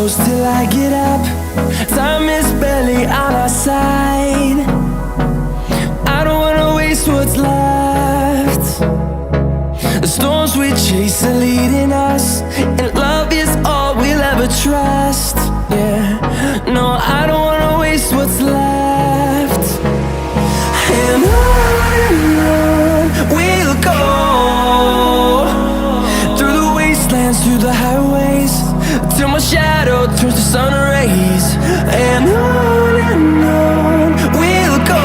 close till I get up. Time is barely on our side. I don't wanna waste what's left. The storms we chase are leading us, and love is all we'll ever trust. Yeah, no, I don't wanna waste what's left. And on we'll go, through the wastelands, through the highways, till my shadow turns to sun rays. And on we'll go,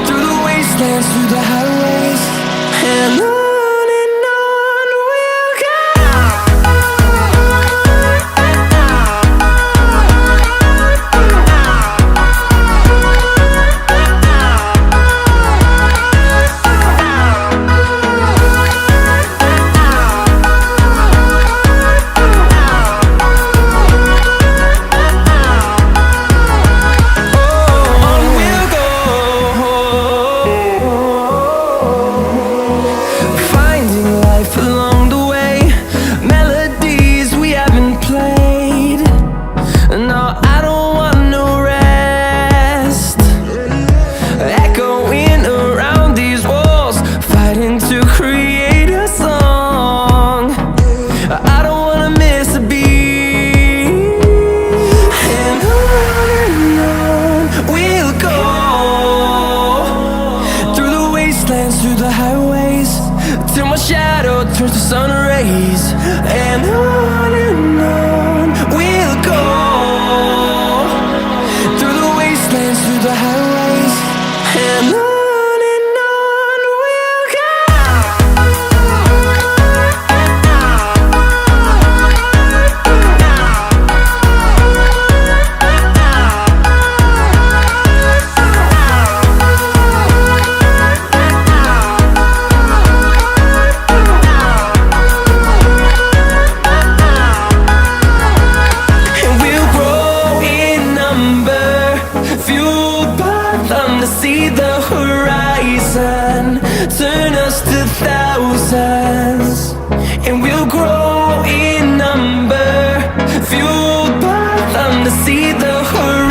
through the wastelands, through the highways, and on we'll go. Through the highways, till my shadow turns to sun rays. And on we'll go, through the wastelands, through the highways, and on we'll go. See the horizon turn us to thousands, and we'll grow in number, fueled by them to see the horizon.